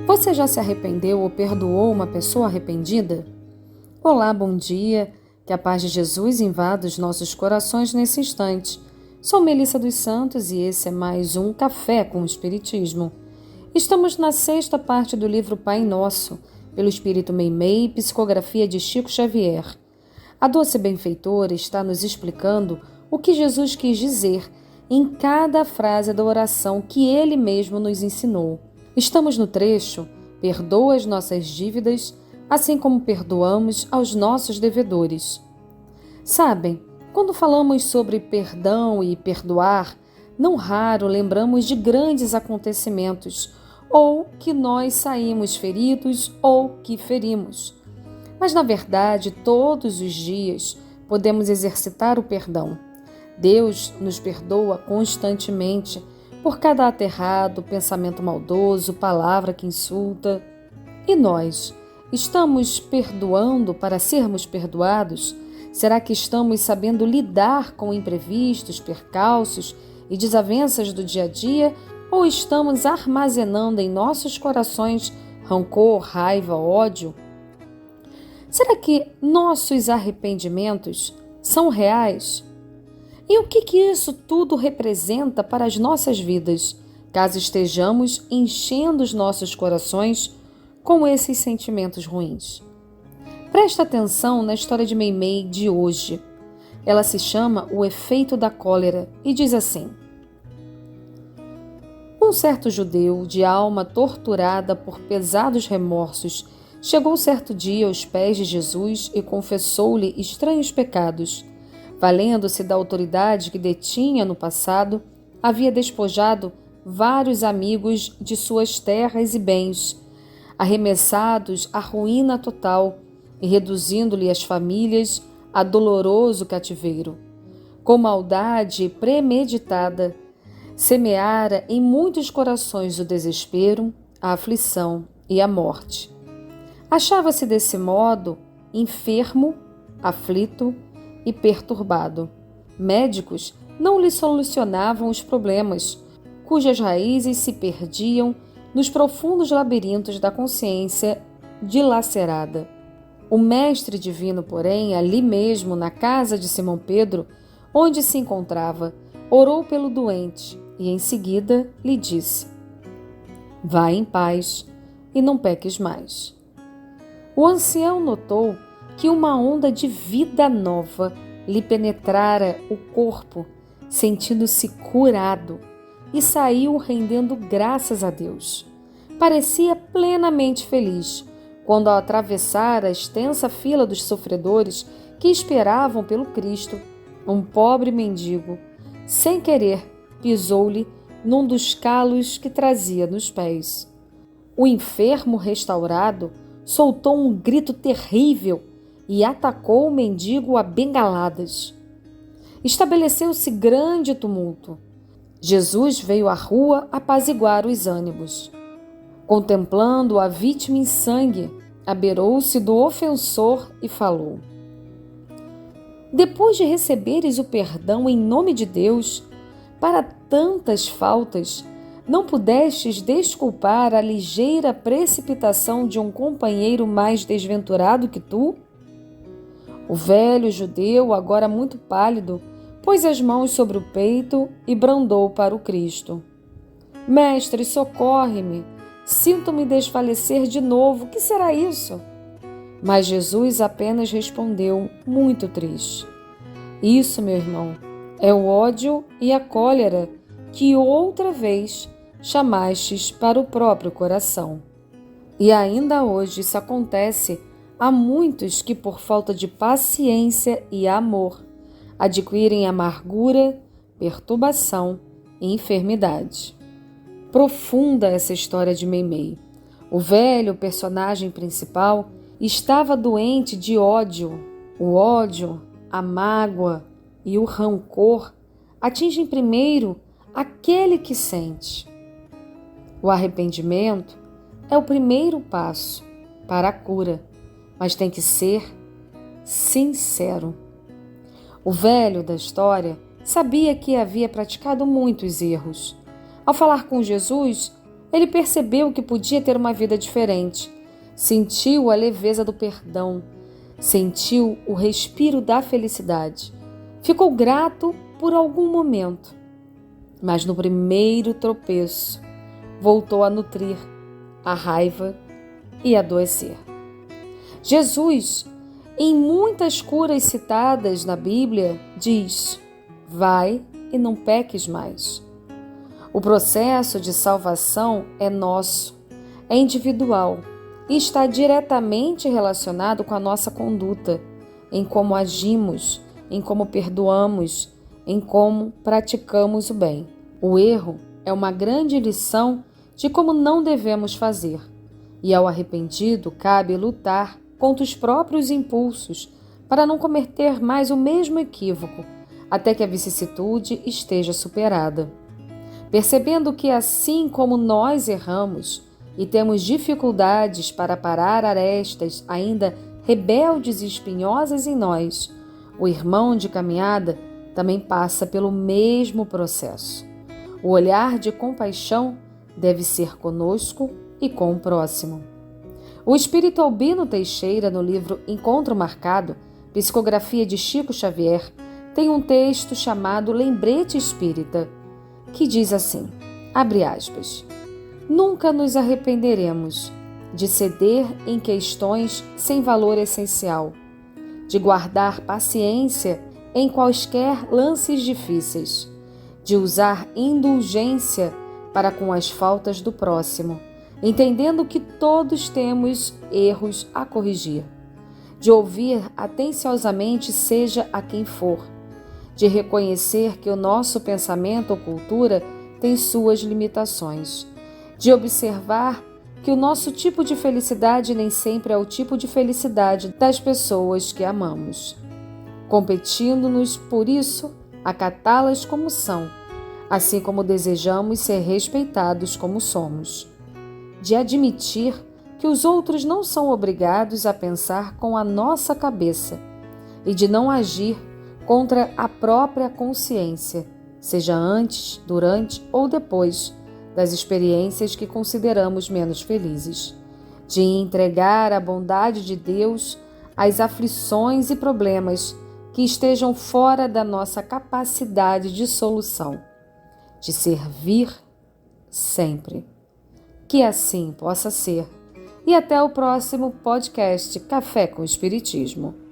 Você já se arrependeu ou perdoou uma pessoa arrependida? Olá, bom dia. Que a paz de Jesus invada os nossos corações nesse instante. Sou Melissa dos Santos e esse é mais um Café com o Espiritismo. Estamos na sexta parte do livro Pai Nosso, pelo Espírito Meimei, psicografia de Chico Xavier. A doce benfeitora está nos explicando o que Jesus quis dizer em cada frase da oração que ele mesmo nos ensinou. Estamos no trecho Perdoa as nossas dívidas, assim como perdoamos aos nossos devedores. Sabem, quando falamos sobre perdão e perdoar, não raro lembramos de grandes acontecimentos, ou que nós saímos feridos ou que ferimos. Mas, na verdade, todos os dias podemos exercitar o perdão. Deus nos perdoa constantemente por cada ato errado, pensamento maldoso, palavra que insulta. E nós, estamos perdoando para sermos perdoados? Será que estamos sabendo lidar com imprevistos, percalços e desavenças do dia a dia? Ou estamos armazenando em nossos corações rancor, raiva, ódio? Será que nossos arrependimentos são reais? E o que isso tudo representa para as nossas vidas, caso estejamos enchendo os nossos corações com esses sentimentos ruins? Presta atenção na história de Meimei de hoje. Ela se chama O Efeito da Cólera e diz assim: Um certo judeu, de alma torturada por pesados remorsos, chegou certo dia aos pés de Jesus e confessou-lhe estranhos pecados. Valendo-se da autoridade que detinha no passado, havia despojado vários amigos de suas terras e bens, arremessados à ruína total e reduzindo-lhe as famílias a doloroso cativeiro. Com maldade premeditada, semeara em muitos corações o desespero, a aflição e a morte. Achava-se desse modo enfermo, aflito e perturbado. Médicos não lhe solucionavam os problemas, cujas raízes se perdiam nos profundos labirintos da consciência dilacerada. O Mestre Divino, porém, ali mesmo, na casa de Simão Pedro, onde se encontrava, orou pelo doente e, em seguida, lhe disse: Vai em paz e não peques mais. O ancião notou que uma onda de vida nova lhe penetrara o corpo, sentindo-se curado, e saiu rendendo graças a Deus. Parecia plenamente feliz quando, ao atravessar a extensa fila dos sofredores que esperavam pelo Cristo, um pobre mendigo, sem querer, pisou-lhe num dos calos que trazia nos pés. O enfermo restaurado soltou um grito terrível e atacou o mendigo a bengaladas. Estabeleceu-se grande tumulto. Jesus veio à rua apaziguar os ânimos. Contemplando a vítima em sangue, abeirou-se do ofensor e falou: Depois de receberes o perdão em nome de Deus, para tantas faltas, não pudestes desculpar a ligeira precipitação de um companheiro mais desventurado que tu? O velho judeu, agora muito pálido, pôs as mãos sobre o peito e brandou para o Cristo: Mestre, socorre-me! Sinto-me desfalecer de novo. Que será isso? Mas Jesus apenas respondeu, muito triste: Isso, meu irmão, é o ódio e a cólera que outra vez chamastes para o próprio coração. E ainda hoje isso acontece a muitos que, por falta de paciência e amor, adquirem amargura, perturbação e enfermidade. Profunda essa história de Meimei. O velho personagem principal estava doente de ódio. O ódio, a mágoa e o rancor atingem primeiro aquele que sente. O arrependimento é o primeiro passo para a cura, mas tem que ser sincero. O velho da história sabia que havia praticado muitos erros. Ao falar com Jesus, Ele percebeu que podia ter uma vida diferente, sentiu a leveza do perdão, sentiu o respiro da felicidade. Ficou grato por algum momento, mas no primeiro tropeço voltou a nutrir a raiva e adoecer. Jesus, em muitas curas citadas na Bíblia, diz: vai e não peques mais. O processo de salvação é nosso, é individual e está diretamente relacionado com a nossa conduta, em como agimos, em como perdoamos, em como praticamos o bem. O erro é uma grande lição de como não devemos fazer, e ao arrependido cabe lutar contra os próprios impulsos para não cometer mais o mesmo equívoco, até que a vicissitude esteja superada. Percebendo que assim como nós erramos e temos dificuldades para parar arestas ainda rebeldes e espinhosas em nós, o irmão de caminhada também passa pelo mesmo processo. O olhar de compaixão deve ser conosco e com o próximo. O espírito Albino Teixeira, no livro Encontro Marcado, psicografia de Chico Xavier, tem um texto chamado Lembrete Espírita, que diz assim, abre aspas, nunca nos arrependeremos de ceder em questões sem valor essencial, de guardar paciência em quaisquer lances difíceis, de usar indulgência para com as faltas do próximo, entendendo que todos temos erros a corrigir, de ouvir atenciosamente seja a quem for, de reconhecer que o nosso pensamento ou cultura tem suas limitações, de observar que o nosso tipo de felicidade nem sempre é o tipo de felicidade das pessoas que amamos, competindo-nos, por isso, acatá-las como são, assim como desejamos ser respeitados como somos, de admitir que os outros não são obrigados a pensar com a nossa cabeça e de não agir contra a própria consciência, seja antes, durante ou depois das experiências que consideramos menos felizes, de entregar a bondade de Deus às aflições e problemas que estejam fora da nossa capacidade de solução, de servir sempre. Que assim possa ser. E até o próximo podcast Café com Espiritismo.